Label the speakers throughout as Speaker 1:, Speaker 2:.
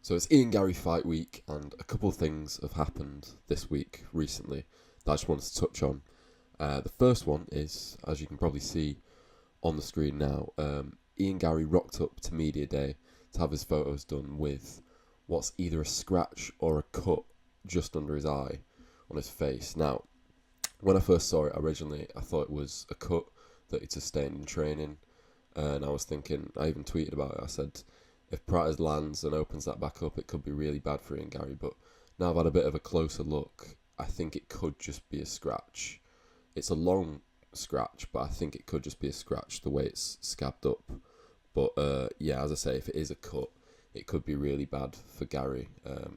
Speaker 1: So it's Ian Garry fight week, and a couple of things have happened this week recently that I just wanted to touch on. The first one is, as you can probably see on the screen now, Ian Garry rocked up to Media Day to have his photos done with what's either a scratch or a cut just under his eye on his face. Now, when I first saw it originally, I thought it was a cut that he'd sustained in training, and I was thinking, I even tweeted about it, I said, if Pratters lands and opens that back up, it could be really bad for Ian Garry. But now I've had a bit of a closer look, I think it could just be a scratch. It's a long scratch, but I think it could just be a scratch the way it's scabbed up. But yeah, as I say, if it is a cut, it could be really bad for Garry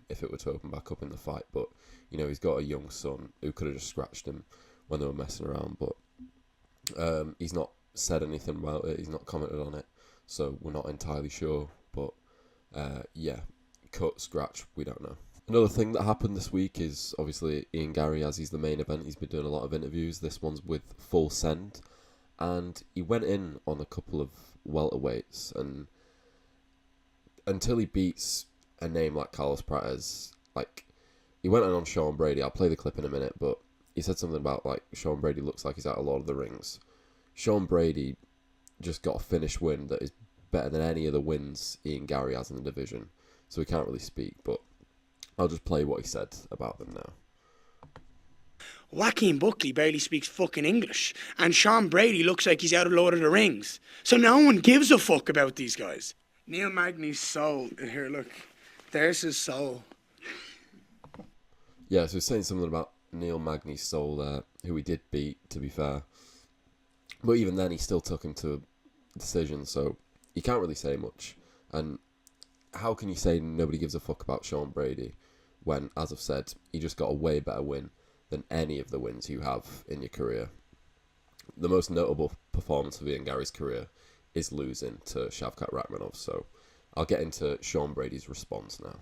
Speaker 1: if it were to open back up in the fight. But, you know, he's got a young son who could have just scratched him when they were messing around. But he's not said anything about it. He's not commented on it. So we're not entirely sure. But yeah, cut, scratch, we don't know. Another thing that happened this week is obviously Ian Garry, as he's the main event, he's been doing a lot of interviews. This one's with Full Send. And he went in on a couple of welterweights, and until he beats a name like Carlos Prates, like, he went in on Sean Brady. I'll play the clip in a minute, but he said something about, like, Sean Brady looks like he's out of Lord of the Rings. Sean Brady just got a finish win that is better than any of the wins Ian Garry has in the division, so we can't really speak, but I'll just play what he said about them now.
Speaker 2: Joaquin Buckley barely speaks fucking English, and Sean Brady looks like he's out of Lord of the Rings. So no one gives a fuck about these guys. Neil Magny's soul. Here, look. There's his soul.
Speaker 1: Yeah, so he's saying something about Neil Magny's soul there, who he did beat, to be fair. But even then, he still took him to a decision, so you can't really say much. And how can you say nobody gives a fuck about Sean Brady when, as I've said, he just got a way better win than any of the wins you have in your career? The most notable performance of Ian Garry's career is losing to Shavkat Rakhmonov, so I'll get into Sean Brady's response now.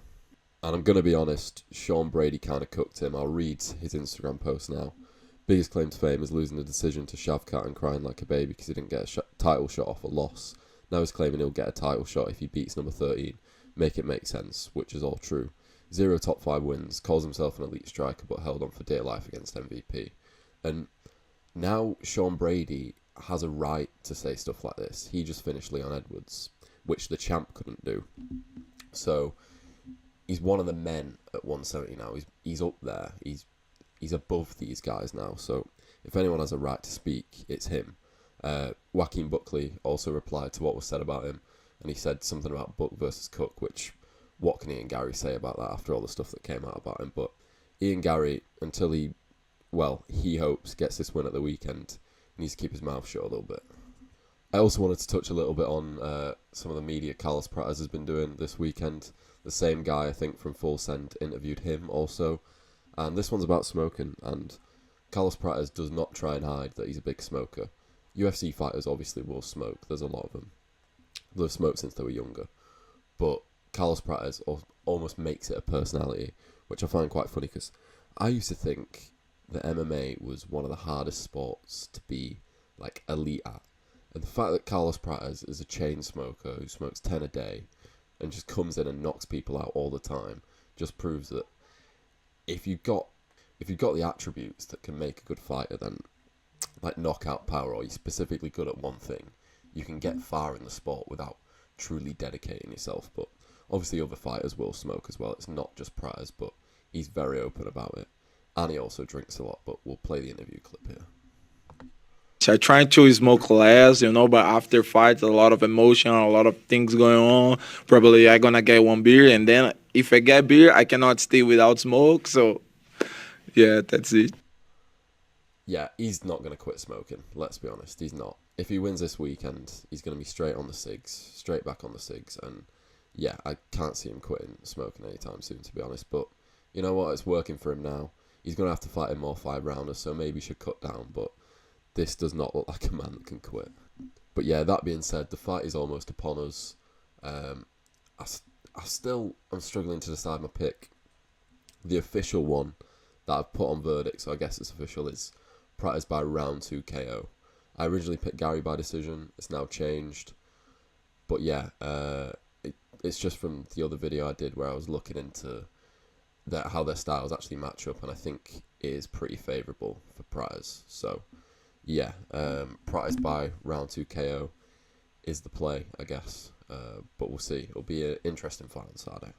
Speaker 1: And I'm going to be honest, Sean Brady kind of cooked him. I'll read his Instagram post now. Biggest claim to fame is losing the decision to Shavkat and crying like a baby because he didn't get a title shot off a loss. Now he's claiming he'll get a title shot if he beats number 13. Make it make sense, which is all true. 0 top 5 wins, calls himself an elite striker but held on for dear life against MVP. And now Sean Brady has a right to say stuff like this. He just finished Leon Edwards, which the champ couldn't do. So he's one of the men at 170 now. He's up there. He's above these guys now. So if anyone has a right to speak, it's him. Joaquin Buckley also replied to what was said about him, and he said something about Buck versus Cook, which, what can Ian Garry say about that after all the stuff that came out about him? But Ian Garry, until he hopes, gets this win at the weekend, needs to keep his mouth shut a little bit. I also wanted to touch a little bit on some of the media Carlos Prates has been doing this weekend. The same guy, I think, from Full Send interviewed him also. And this one's about smoking, and Carlos Prates does not try and hide that he's a big smoker. UFC fighters obviously will smoke. There's a lot of them. They've smoked since they were younger. But Carlos Prates almost makes it a personality, which I find quite funny because I used to think that MMA was one of the hardest sports to be, like, elite at. And the fact that Carlos Prates is a chain smoker who smokes 10 a day and just comes in and knocks people out all the time just proves that if you've got the attributes that can make a good fighter, then, like, knockout power, or you're specifically good at one thing, you can get far in the sport without truly dedicating yourself. But obviously other fighters will smoke as well. It's not just Prates, but he's very open about it. And he also drinks a lot, but we'll play the interview clip here.
Speaker 3: I try to smoke less, but after fights, a lot of emotion, a lot of things going on. Probably I'm going to get one beer, and then if I get beer, I cannot stay without smoke. So, yeah, that's it.
Speaker 1: Yeah, he's not going to quit smoking, let's be honest. He's not. If he wins this weekend, he's going to be straight on the cigs, straight back on the cigs. And, yeah, I can't see him quitting smoking anytime soon, to be honest. But, you know what, it's working for him now. He's going to have to fight in more 5-rounders, so maybe he should cut down, but this does not look like a man that can quit. But yeah, that being said, the fight is almost upon us. I'm struggling to decide my pick. The official one that I've put on verdict, so I guess it's official, is Prates by round 2 KO. I originally picked Garry by decision. It's now changed. But yeah, it's just from the other video I did where I was looking into that how their styles actually match up, and I think it is pretty favourable for Prize. So yeah, Prize by round 2 KO is the play, I guess. But we'll see. It'll be an interesting fight on Saturday.